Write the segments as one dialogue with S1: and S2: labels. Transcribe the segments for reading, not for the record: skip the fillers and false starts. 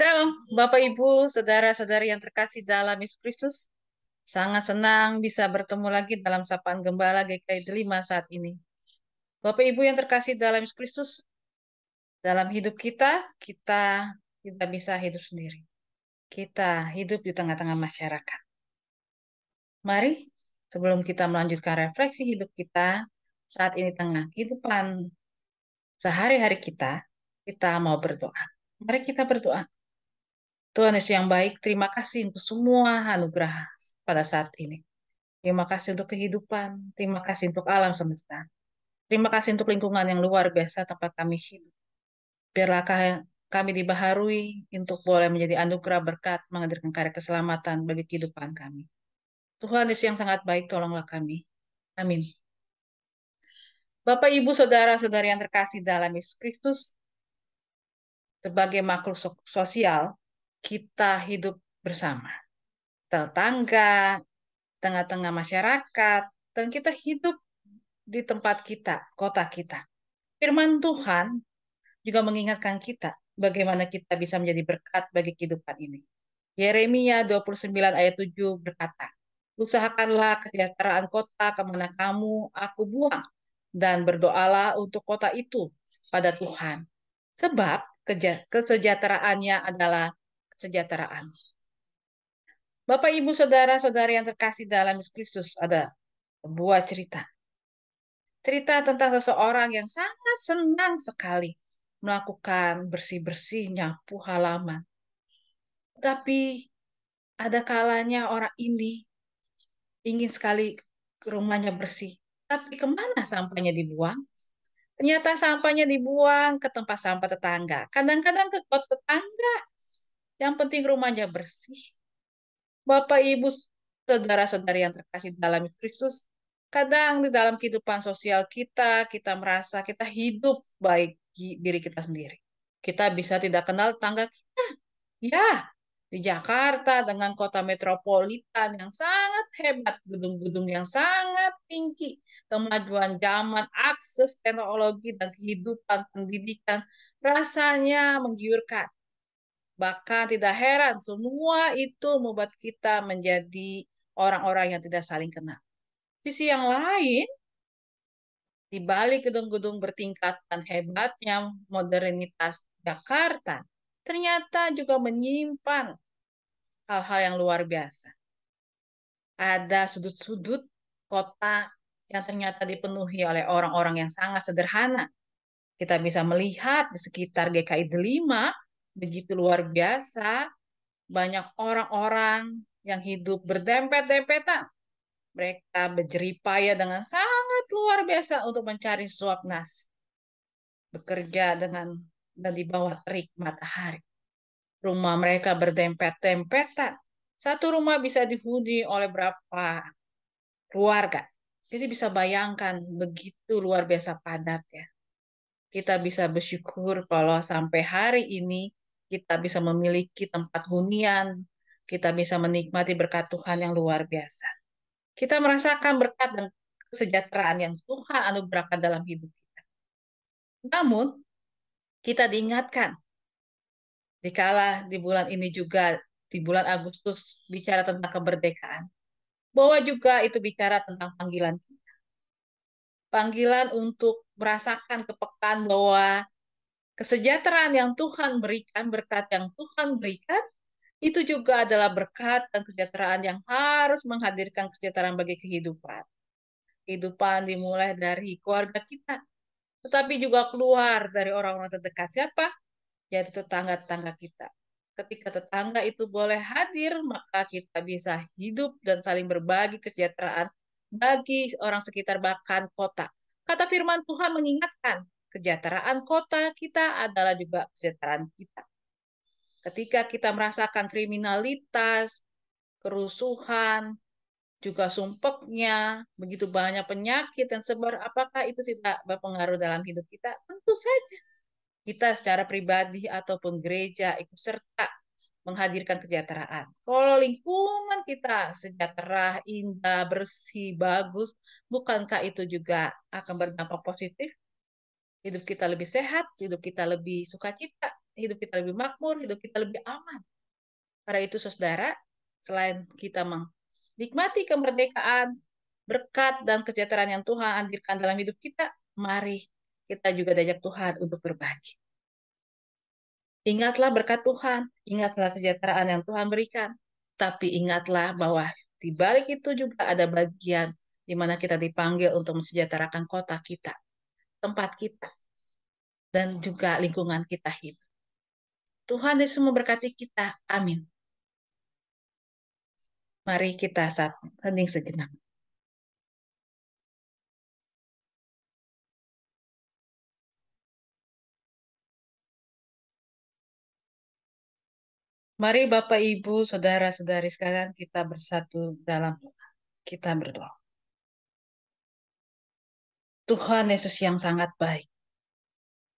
S1: Shalom, Bapak Ibu, saudara-saudari yang terkasih dalam Yesus Kristus. Sangat senang bisa bertemu lagi dalam Sapaan Gembala GKI Delima saat ini. Bapak Ibu yang terkasih dalam Yesus Kristus, dalam hidup kita tidak bisa hidup sendiri. Kita hidup di tengah-tengah masyarakat. Mari, sebelum kita melanjutkan refleksi hidup kita, saat ini tengah kehidupan sehari-hari kita mau berdoa. Mari kita berdoa. Tuhan Yesus yang baik, terima kasih untuk semua anugerah pada saat ini. Terima kasih untuk kehidupan, terima kasih untuk alam semesta. Terima kasih untuk lingkungan yang luar biasa tempat kami hidup. Biarlah kami dibaharui untuk boleh menjadi anugerah berkat menghadirkan karya keselamatan bagi kehidupan kami. Tuhan Yesus yang sangat baik, tolonglah kami. Amin. Bapak, Ibu, Saudara-saudari yang terkasih dalam Yesus Kristus, sebagai makhluk sosial, kita hidup bersama. Tetangga, tengah-tengah masyarakat, dan kita hidup di tempat kita, kota kita. Firman Tuhan juga mengingatkan kita bagaimana kita bisa menjadi berkat bagi kehidupan ini. Yeremia 29 ayat 7 berkata, usahakanlah kesejahteraan kota kemana kamu aku buang, dan berdoalah untuk kota itu pada Tuhan. Sebab kesejahteraannya adalah kesejahteraan. Bapak, Ibu, Saudara-saudari yang terkasih dalam Yesus Kristus, ada sebuah cerita. Cerita tentang seseorang yang sangat senang sekali melakukan bersih-bersih, nyapu halaman. Tapi ada kalanya orang ini ingin sekali ke rumahnya bersih. Tapi kemana sampahnya dibuang? Ternyata sampahnya dibuang ke tempat sampah tetangga. Kadang-kadang ke kot tetangga. Yang penting rumahnya bersih. Bapak, Ibu, saudara-saudari yang terkasih dalam Kristus, kadang di dalam kehidupan sosial kita merasa kita hidup baik diri kita sendiri. Kita bisa tidak kenal tetangga kita. Ya, di Jakarta dengan kota metropolitan yang sangat hebat, gedung-gedung yang sangat tinggi, kemajuan zaman, akses teknologi dan kehidupan pendidikan rasanya menggiurkan. Bahkan tidak heran, semua itu membuat kita menjadi orang-orang yang tidak saling kenal. Sisi yang lain, di balik gedung-gedung bertingkat dan hebatnya modernitas Jakarta, ternyata juga menyimpan hal-hal yang luar biasa. Ada sudut-sudut kota yang ternyata dipenuhi oleh orang-orang yang sangat sederhana. Kita bisa melihat di sekitar GKI Delima, begitu luar biasa, banyak orang-orang yang hidup berdempet-dempetan. Mereka berjeripaya dengan sangat luar biasa untuk mencari suap nasi. Bekerja dan di bawah terik matahari. Rumah mereka berdempet-dempetan. Satu rumah bisa dihuni oleh berapa keluarga. Jadi bisa bayangkan begitu luar biasa padat ya. Kita bisa bersyukur kalau sampai hari ini kita bisa memiliki tempat hunian, kita bisa menikmati berkat Tuhan yang luar biasa. Kita merasakan berkat dan kesejahteraan yang Tuhan anugerahkan dalam hidup kita. Namun, kita diingatkan, dikala di bulan ini juga, di bulan Agustus, bicara tentang kemerdekaan, bahwa juga itu bicara tentang panggilan kita. Panggilan untuk merasakan kepekaan bahwa kesejahteraan yang Tuhan berikan, berkat yang Tuhan berikan, itu juga adalah berkat dan kesejahteraan yang harus menghadirkan kesejahteraan bagi kehidupan. Kehidupan dimulai dari keluarga kita, tetapi juga keluar dari orang-orang terdekat. Siapa? Yaitu tetangga-tetangga kita. Ketika tetangga itu boleh hadir, maka kita bisa hidup dan saling berbagi kesejahteraan bagi orang sekitar, bahkan kota. Kata firman Tuhan mengingatkan, kesejahteraan kota kita adalah juga kesejahteraan kita. Ketika kita merasakan kriminalitas, kerusuhan, juga sumpeknya, begitu banyak penyakit dan sebar, apakah itu tidak berpengaruh dalam hidup kita? Tentu saja. Kita secara pribadi ataupun gereja ikut serta menghadirkan kesejahteraan. Kalau lingkungan kita sejahtera, indah, bersih, bagus, bukankah itu juga akan berdampak positif? Hidup kita lebih sehat, hidup kita lebih sukacita. hidup kita lebih makmur, hidup kita lebih aman. Karena itu, saudara, selain kita menikmati kemerdekaan, berkat dan kesejahteraan yang Tuhan hadirkan dalam hidup kita, mari kita juga diajak Tuhan untuk berbagi. Ingatlah berkat Tuhan, ingatlah kesejahteraan yang Tuhan berikan. Tapi ingatlah bahwa di balik itu juga ada bagian di mana kita dipanggil untuk mensejahterakan kota kita, tempat kita, dan juga lingkungan kita hidup. Tuhan Yesus memberkati kita. Amin. Mari kita hening sejenak. Mari Bapak, Ibu, Saudara-saudari sekalian, kita bersatu dalam doa. Kita berdoa. Tuhan Yesus yang sangat baik,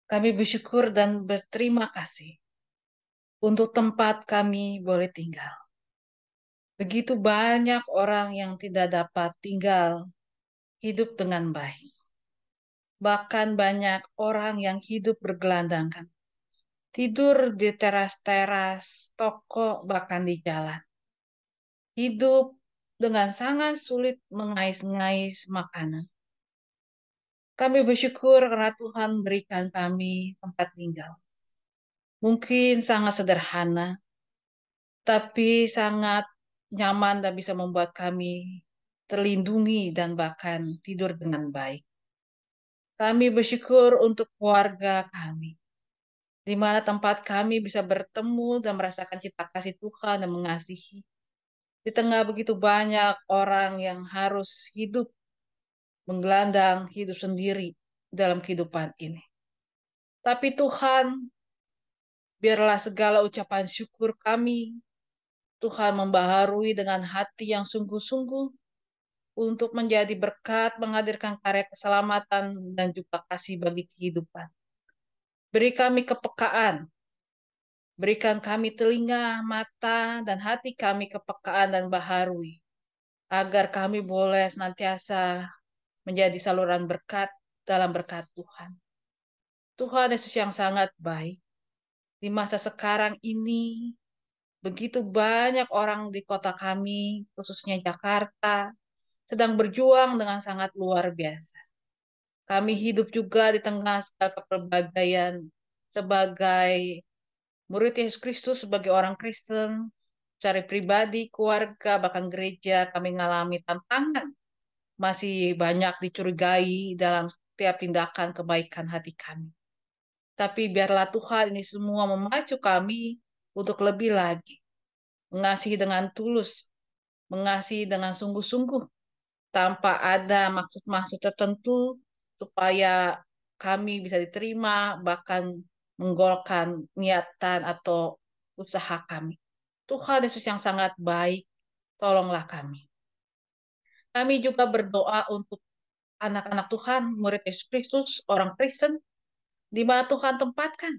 S1: kami bersyukur dan berterima kasih untuk tempat kami boleh tinggal. Begitu banyak orang yang tidak dapat tinggal hidup dengan baik. Bahkan banyak orang yang hidup bergelandangan. Tidur di teras-teras, toko, bahkan di jalan. Hidup dengan sangat sulit mengais-ngais makanan. Kami bersyukur karena Tuhan berikan kami tempat tinggal. Mungkin sangat sederhana, tapi sangat nyaman dan bisa membuat kami terlindungi dan bahkan tidur dengan baik. Kami bersyukur untuk keluarga kami, di mana tempat kami bisa bertemu dan merasakan cita kasih Tuhan dan mengasihi. Di tengah begitu banyak orang yang harus hidup menggelandang, hidup sendiri dalam kehidupan ini. Tapi Tuhan, biarlah segala ucapan syukur kami, Tuhan membaharui dengan hati yang sungguh-sungguh untuk menjadi berkat, menghadirkan karya keselamatan dan juga kasih bagi kehidupan. Beri kami kepekaan, berikan kami telinga, mata, dan hati kami kepekaan dan baharui, agar kami boleh senantiasa menjadi saluran berkat dalam berkat Tuhan. Tuhan Yesus yang sangat baik, di masa sekarang ini, begitu banyak orang di kota kami, khususnya Jakarta, sedang berjuang dengan sangat luar biasa. Kami hidup juga di tengah segala keperbagaian sebagai murid Yesus Kristus, sebagai orang Kristen, cari pribadi, keluarga, bahkan gereja, kami mengalami tantangan. Masih banyak dicurigai dalam setiap tindakan kebaikan hati kami. Tapi biarlah Tuhan ini semua memacu kami untuk lebih lagi. Mengasihi dengan tulus, mengasihi dengan sungguh-sungguh, tanpa ada maksud-maksud tertentu, supaya kami bisa diterima, bahkan menggolkan niatan atau usaha kami. Tuhan Yesus yang sangat baik, tolonglah kami. Kami juga berdoa untuk anak-anak Tuhan, murid Yesus Kristus, orang Kristen, di mana Tuhan tempatkan,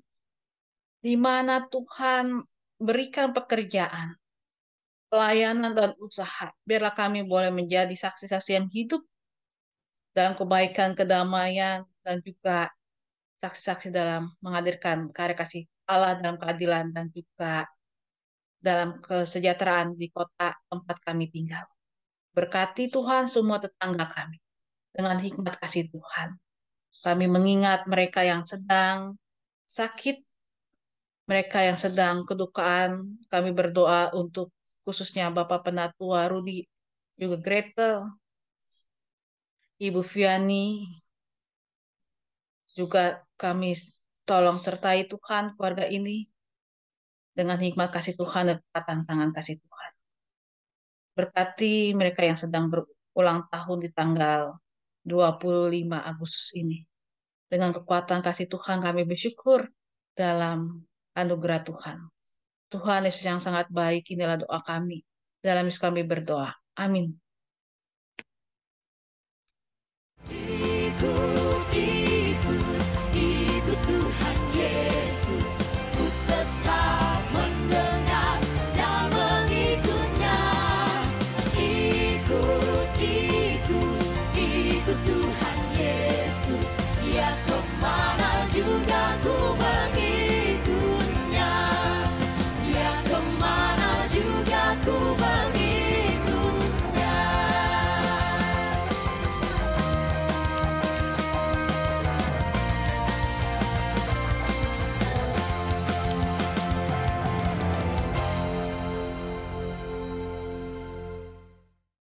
S1: di mana Tuhan berikan pekerjaan, pelayanan dan usaha. Biarlah kami boleh menjadi saksi-saksi yang hidup dalam kebaikan, kedamaian, dan juga saksi-saksi dalam menghadirkan karya kasih Allah dalam keadilan dan juga dalam kesejahteraan di kota tempat kami tinggal. Berkati Tuhan semua tetangga kami dengan hikmat kasih Tuhan. Kami mengingat mereka yang sedang sakit, mereka yang sedang kedukaan. Kami berdoa untuk khususnya Bapak Penatua Rudi, juga Gretel, Ibu Viani, juga kami tolong sertai Tuhan keluarga ini dengan hikmat kasih Tuhan dan tangan kasih Tuhan. Berkati mereka yang sedang berulang tahun di tanggal 25 Agustus ini. Dengan kekuatan kasih Tuhan kami bersyukur dalam anugerah Tuhan. Tuhan Yesus yang sangat baik, inilah doa kami. Dalam Yesus kami berdoa. Amin.